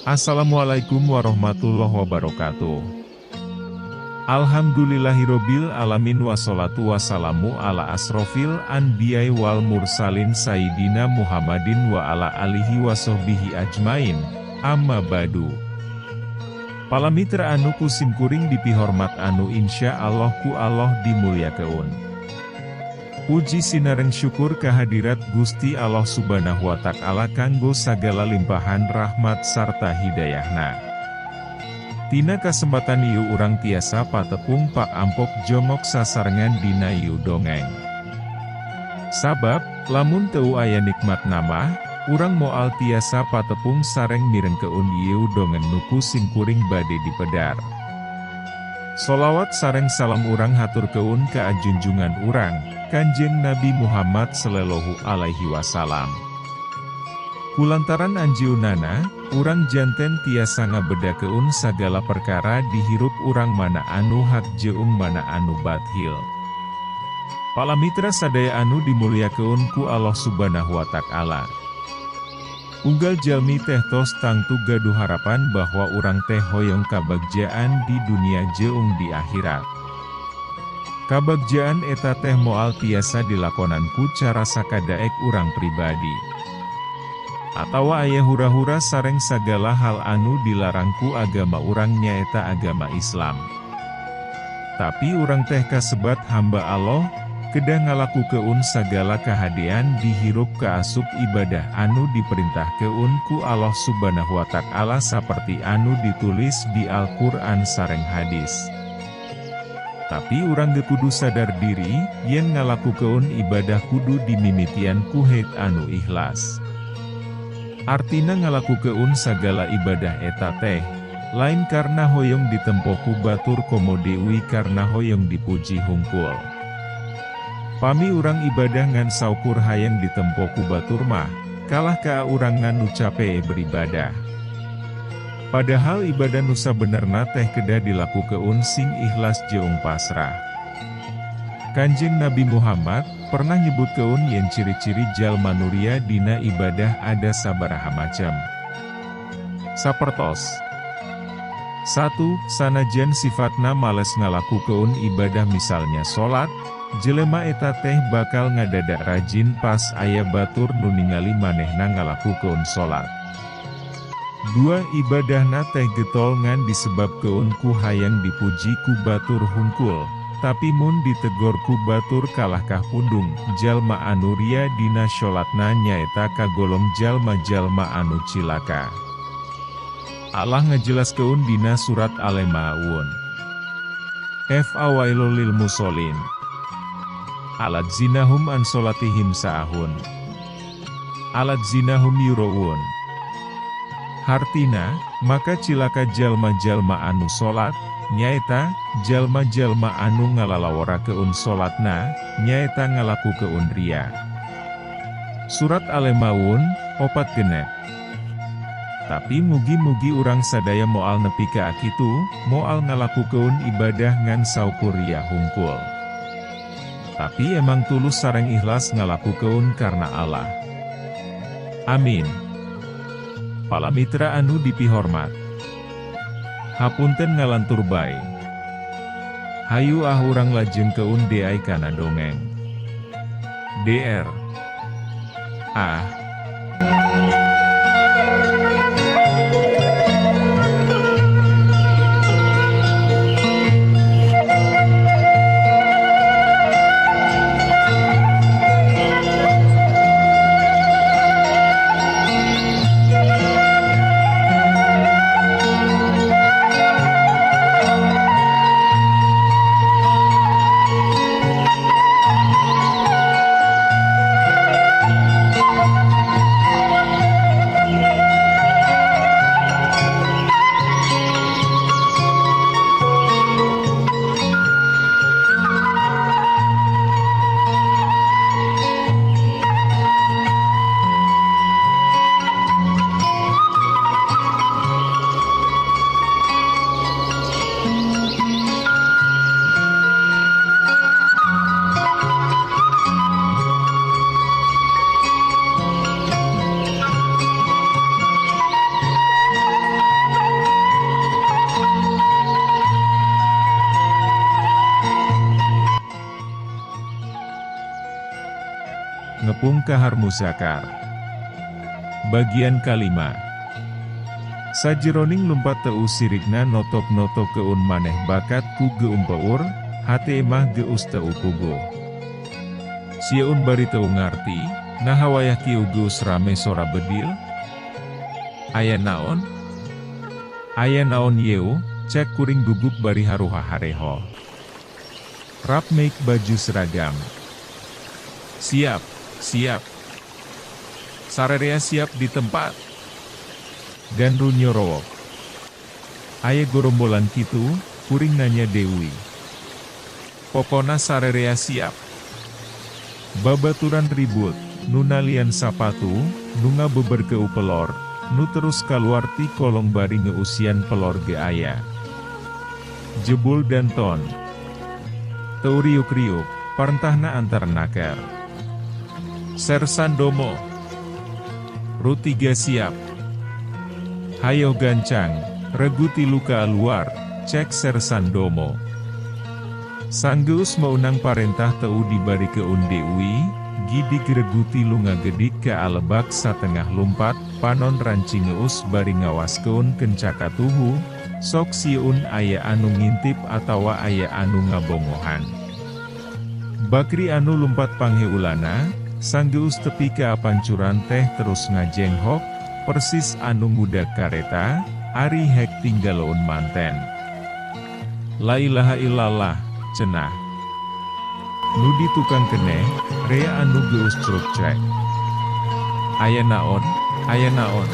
Assalamualaikum warahmatullahi wabarakatuh. Alhamdulillahirobbil alamin wassalatu wassalamu ala asrofil anbiyai wal mursalin sayyidina Muhammadin wa ala alihi wassohbihi ajmain, amma badu. Palamitra anu kusimkuring dipihormat anu insya Allah ku Allah dimuliakeun. Puji sinareng syukur kehadirat Gusti Allah Subhanahu wa Ta'ala kanggo sagala limpahan rahmat sarta hidayahna. Tina kasempatan ieu urang tiasa patepung Pak Ampok jomok sasarengan dina ieu dongeng. Sabab, lamun teu aya nikmat nama, urang moal tiasa patepung sareng mirengkeun ieu dongeng nuku simkuring bade dipedar. Sholawat sareng salam urang haturkeun ka junjungan urang, Kanjeng Nabi Muhammad sallallahu alaihi wasallam. Kulantaran anjeunana, urang janten tiasa ngabedakeun sagala perkara dihirup urang mana anu hak jeung mana anu bathil. Palamitra sadaya anu dimuliakeun ku Allah Subhanahu wa Ta'ala. Unggal jalmi teh tos tangtu gaduh harapan bahwa urang teh hoyong kabagjaan di dunia jeung di akhirat. Kabagjaan eta teh moal tiasa dilakonan ku cara sakadaek urang pribadi. Atawa aya hura-hura sareng sagala hal anu dilarang ku agama urang nyaeta agama Islam. Tapi urang teh kasebat hamba Allah, kedah ngalakukeun sagala kahadean dihirup kaasup ibadah anu diperintahkeun ku Allah Subhanahu wa Ta'ala saperti anu ditulis di Al-Qur'an sareng hadis. Tapi urang ge kudu sadar diri, yen ngalakukeun ibadah kudu dimimitian ku haid anu ikhlas. Artina ngalakukeun sagala ibadah eta teh, lain karna hoyong ditempo ku batur komo deui karna hoyong dipuji hungkul. Pami urang ibadah ngan saukur hayang ditempo ku batur mah, kalah ka urang nganu capek beribadah. Padahal ibadah nusa benerna teh kedah dilakukeun sing ikhlas jeung pasrah. Kanjeng Nabi Muhammad pernah nyebutkeun yen ciri-ciri jalma nuria dina ibadah ada sabaraha macam. Sapertos 1. Sanajan sifatna males ngalakukeun ibadah misalnya salat, jelema eta teh bakal ngadadak rajin pas aya batur nu ningali manehna ngalakukeun salat. 2. Ibadahna teh getol ngan disebabkeun ku hayang dipuji ku batur hungkul, tapi mun ditegor ku batur kalahkah pundung, jalma anu ria dina sholatna nyaeta kagolong jalma-jalma anu cilaka. Allah ngajelaskeun dina surat Al-Maun. Fawailul lil musholin alladzina hum an sholatihim saahun alladzina hum yuraun. Hartina, maka cilaka jalma-jalma anu sholat, nyaeta, jalma-jalma anu ngalalaworakeun sholatna, nyaeta ngalakukeun ria. Surat Al-Maun, 4 genep. Tapi mugi-mugi urang sadaya moal nepi ka akitu, moal ngalakukeun ibadah ngan saukur ria hungkul. Tapi emang tulus sareng ikhlas ngalakukeun karna Allah. Amin. Palamitra anu dipihormat, hapunten ngalantur bae. Hayu urang lajeng keun deai kana dongeng. DR. ngepung kahar musakar. Bagian kalima. Sajeroning lumpat teu sirigna notok-notok keun maneh bakat ku geum peur, hate mah geus teu puguh. Sieun bari teu ngarti, nah wayah kieu geus rame sora bedil? Aya naon? Aya naon yeu, cek kuring gugup bari haruha hareho. Rap make baju seragam. Siap, siap. Sarerea siap di tempat. Gandru nyorowok. Aya gorombolan kitu, kuring nanya Dewi. Pokona sarerea siap. Babaturan ribut, nunalian sapatu, nunga beberkeu pelor, nu terus kaluar ti kolong bari ngeusian pelor ge aya. Jebul dan ton. Teu riuk-riuk, parentahna antar naker. Sersan Domo. Rutiga siap. Hayo gancang, reguti luka luar, cek Sersan Domo. Sanggeus meunang parentah teu dibari keun Dewi, gidig reguti lunga gedik ke alebak satengah lumpat, panon ranci ngeus bari ngawas keun kencaka tuhu, sok sieun aya anu ngintip atawa aya anu ngabongohan. Bakri anu lumpat pangheulana, sanggeus tepi ke pancuran teh terus ngajenghok, persis anu ngudag kareta, ari hek tinggaloun manten. La ilaha illallah, cenah. Nudi tukang keneh, rea anu geus cruk cek. Aya naon, aya naon.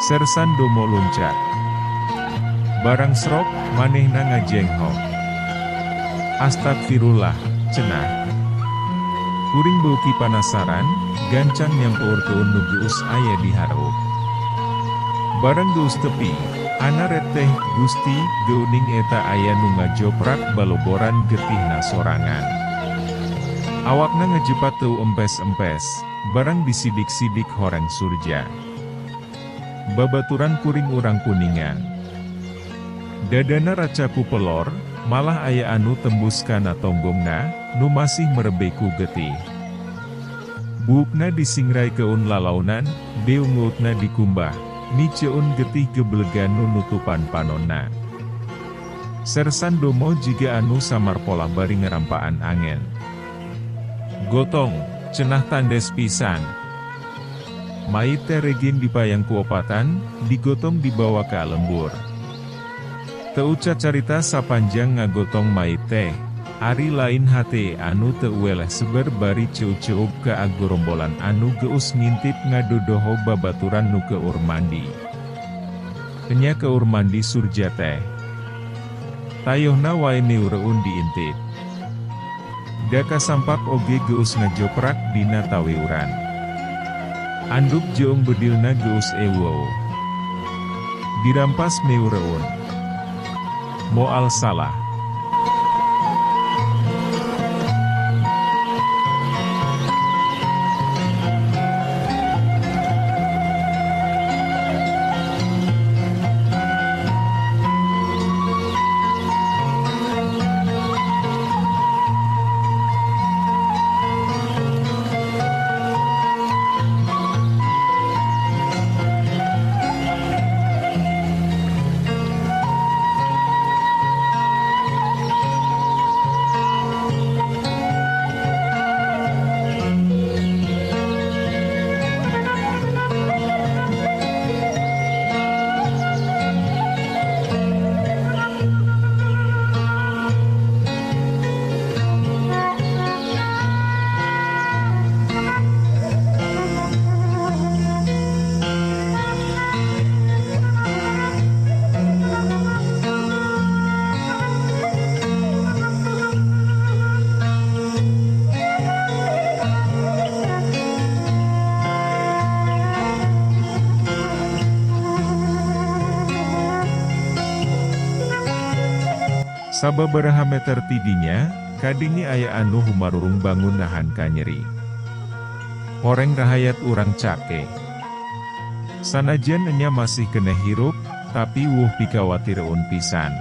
Sersan Domo loncat. Barang srok, manehna ngajenghok. Astagfirullah, cenah. Kuring beuki panasaran, gancang nyampur keun nu geus aya di hareup. Barang geus tepi, ana reteh Gusti geuning eta aya nu ngajoprak baloboran getihna sorangan. Awakna ngajepat teu empes-empes, barang disidik-sidik horeng surja. Babaturan kuring urang kuningan. Dadana racaku pelor, malah aya anu tembus kana tonggongna, nu masih merebeku getih. Buukna disingrai keun lalaunan, beungutna dikumbah, niceun getih geblegan nu nutupan panonna. Sersan Domo jiga anu samar pola bari ngerampaan angen. Gotong, cenah tandes pisan. Mait teh regin dipayang kuopatan, digotong dibawa ke lembur. Teuca carita sapanjang ngagotong mait teh, ari lain hate anu teu weleh seber bari ceuceup ke agorombolan anu geus ngintip ngadodoho babaturan nu keur mandi. Kenya keur mandi surja teh. Tayohna wae neureun diintip. Daka sampak oge geus ngajoprak dina taweuran. Anduk jeung bedilna geus ewo. Dirampas neureun. Moal salah. Sababaraha meter tidinya, kadingi aya anu humarurung bangun nahan kanyeri. Horeng rahayat urang cake. Sanajan enya masih kena hirup, tapi wuh pikawatireun pisan.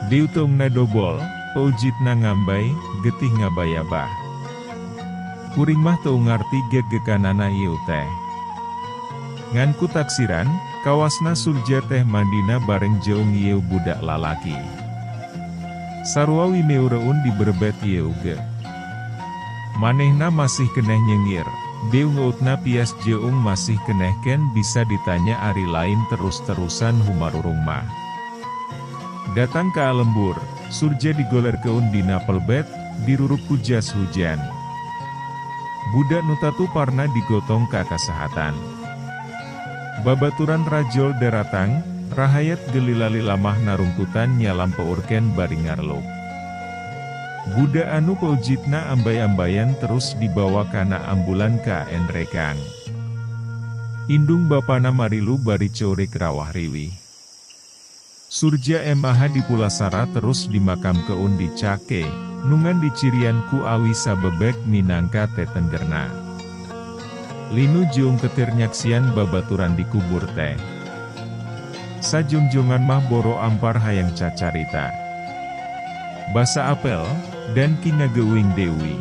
Diutungna dobol, peujitna ngambai, getih ngabayabah. Kuring mah teu ngarti gegekanana ieu teh. Ngan ku taksiran, kawasna Surja teh mandina bareng jeung ieu budak lalaki. Sarua wimeureun di berbet ieu ge. Manehna masih keneh nyengir, deu ngeutna pias jeung masih keneh ken bisa ditanya ari lain terus-terusan humarurung mah. Datang ke lembur, Surja digolerkeun dina pelbet, dirurup ku jas hujan. Budak nutatu parna digotong ka kasehatan. Babaturan rajol deratang, rahayat gelilali lamah narungkutan nyalampaurken bari ngarluk. Budak anu peujitna ambay-ambayan terus dibawa kana ambulan ka enrekang. Indung bapana marilu bari corik rawah riwih. Surja MAH di Pulasara terus dimakamkeun di Cake, nungan dicirian ku awi sabebek minangka tetenggerna. Linu jeung ketir nyaksian babaturan dikubur teh. Sajungjongan mah boro ampar hayang cacarita. Basa apel, dan ki ngageuing dewi.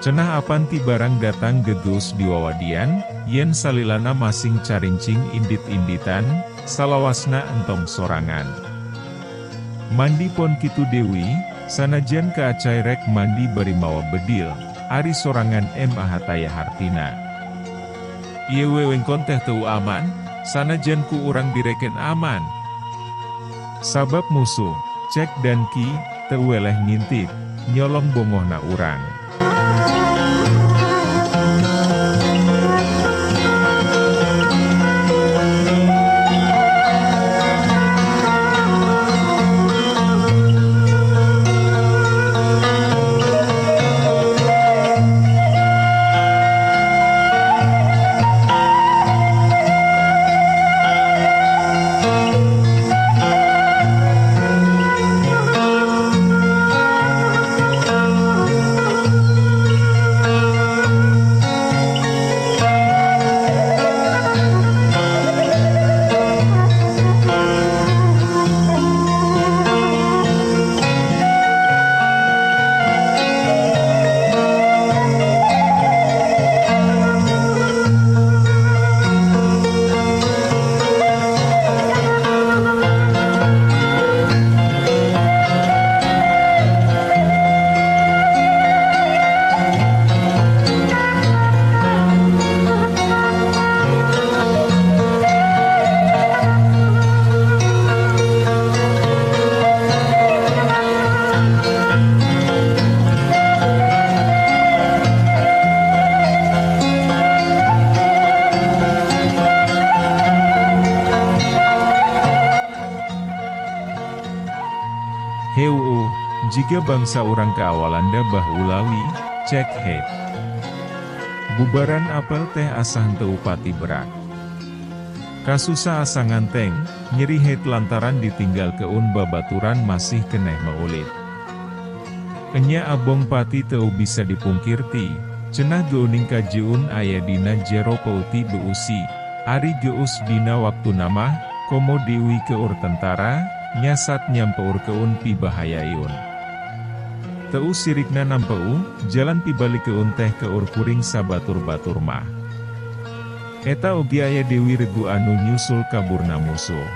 Cenah apan ti barang datang gegeus diwawadian, yen salilana masing carincing indit-inditan, salawasna entong sorangan. Mandi pon kitu dewi, sanajan kaacai rek mandi bari mawa bedil, ari sorangan MAH taya hartina. Ieu wewengkon teh teu aman, sanajan ku urang direken aman. Sabab musuh, cek dan ki, teu weleh ngintip, nyolong bongohna urang. Jika bangsa orang keawalanda bahulawi, cek het. Bubaran apel teh asah teu upati berak. Kasusa asa nganteng, nyeri het lantaran ditinggal keun babaturan masih keneh maulit. Enya abong pati teu bisa dipungkirti, cenah geuning kajeun aya dina jero peuti beusi, ari geus dina waktu namah, komo dewi keur tentara, nyasat nyampeur keun pi bahayayun. Teu sirikna nampeu, jalan pibalik keun teh keur kuring sabatur-batur mah. Eta oge aya dewi regu anu nyusul kaburna musuh.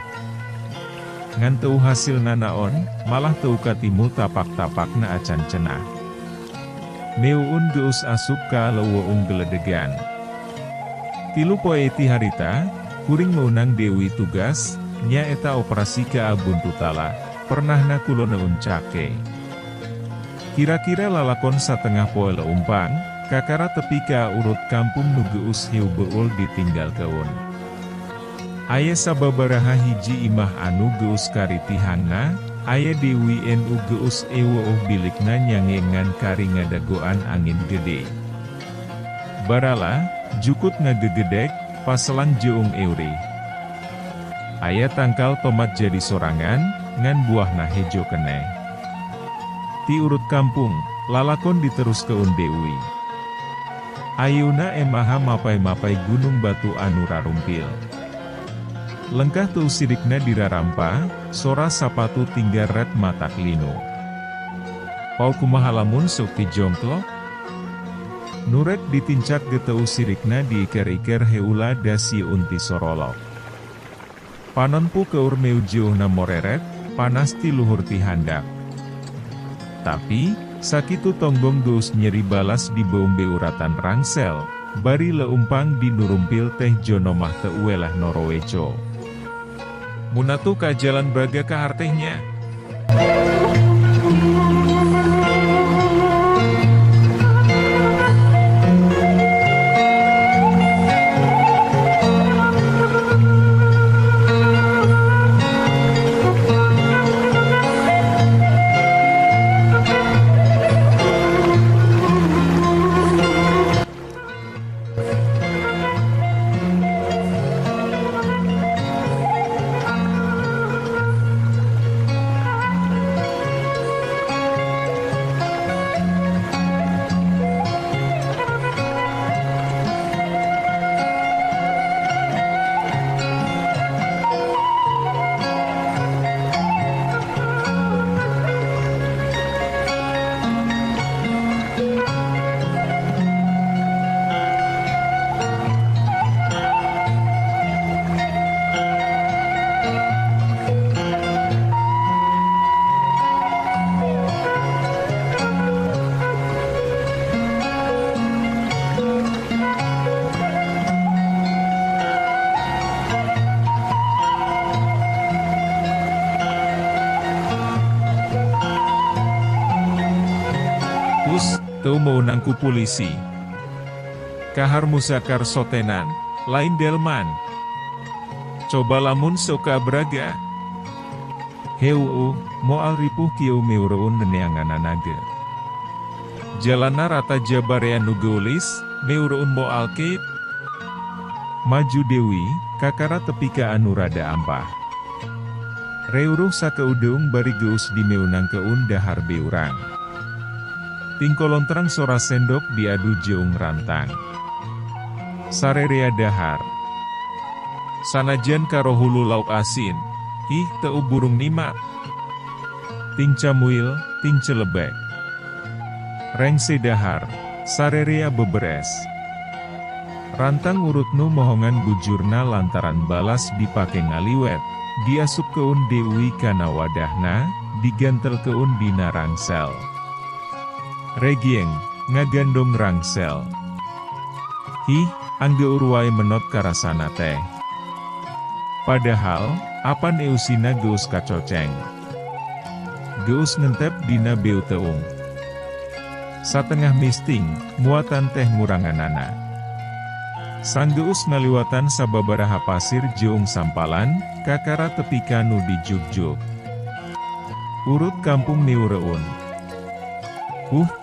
Ngan teu hasilna naon, malah teu katimu tapak-tapakna acan cenah. Neuun geus asup ka leuweung geledegan. Tilu poe ti harita, kuring meunang dewi tugas, nya eta operasi ka Abuntutala, pernahna kulo neun Cake. Kira-kira lalakon satengah poe leumpang, kakara tepi ka urut kampung nu geus hiu beul ditinggal keun. Aya sababaraha hiji imah anu geus karitihangna, aya dewi nu geus eueuh bilikna nyangengan kari ngadagoan angin gede. Barala, jukut ngagegedek, paselang jeung euri. Aya tangkal tomat jadi sorangan, ngan buahna hejo keneh. Ti urut kampung, lalakon diterus keun dewi. Ayeuna MAH mapai-mapai gunung batu anu rarumpil. Lengkah tu sirikna dirarampa, sora sapatu tinggal red matak lino. Pau kumaha lamun sok ti jongklok? Nurek ditincak geteu sirikna diiker-iker heula dasi unti sorolok. Panonpu keur meujuhna moreret, panas ti luhur ti handap. Tapi, sakitu tonggong geus nyeri balas di bombe uratan rangsel, bari leumpang di nurumpil teh jono mah teu uelah noroweco. Munatu ka jalan braga ka hartehnya. Teu meunang ku polisi. Kahar musakar sotenan, lain delman. Coba lamun soka braga. Heu, moal ripuh kieu meureun neneangananaga. Jalana rata jabarea nu geulis, meureun moal ke. Maju Dewi, kakara tepi ka anu rada ampah. Reuruh sakeudeung bari geus di meunang keun dahar beurang. Tingkolontrang sora sendok diadu jeung rantang. Sarerea dahar. Sanajan karo hulu lauk asin, ih teu burung nima. Ting camuil, ting celebek. Rengse dahar, sarerea beberes. Rantang urutnu mohongan bujurna lantaran balas dipake ngaliwet, diasup keun Dewi kana wadahna, digantel keun dina rangsel. Regieng, ngagandong rangsel. Hih, angge urway menot karasana teh. Padahal, apan eusina geus kacoceng. Geus ngentep dina beu teung. Satengah misting, muatan teh nguranganana. Sang geus ngaliwatan sababaraha pasir jeung sampalan, kakara tepika nu dijuk-juk. Urut kampung niureun.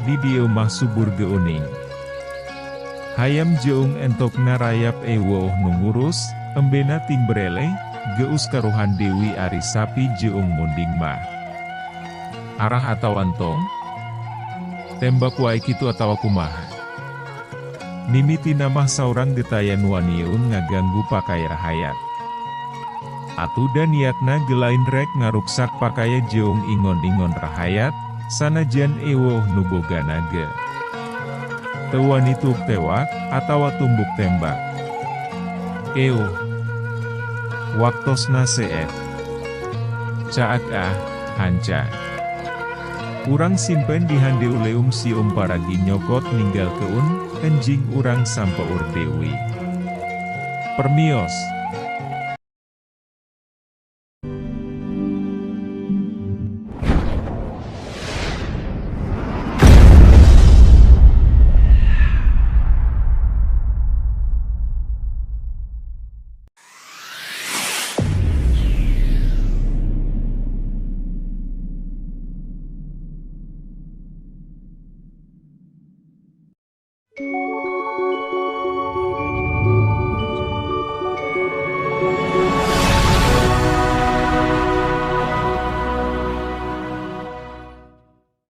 Di dieu mah subur geuning. Hayam jeung entokna rayap ewoh nu ngurus, embena ting berele, geus karuhan Dewi ari sapi jeung munding mah. Arah atawa entong? Tembak wae kitu atawa kumaha? Mimitina mah saurang getayan waniun ngaganggu pakai rahayat. Atuda niatna gelain rek ngaruksak pakaya jeung ingon-ingon rahayat, sanajan ewoh nu boga naga. Teu wani tuk tewak, atawa tumbuk tembak. Euh. Waktosna seet. Caak hanca. Urang simpen di hande uleum si paragi nyokot ninggal keun, enjing urang sampeur Dewi. Permios.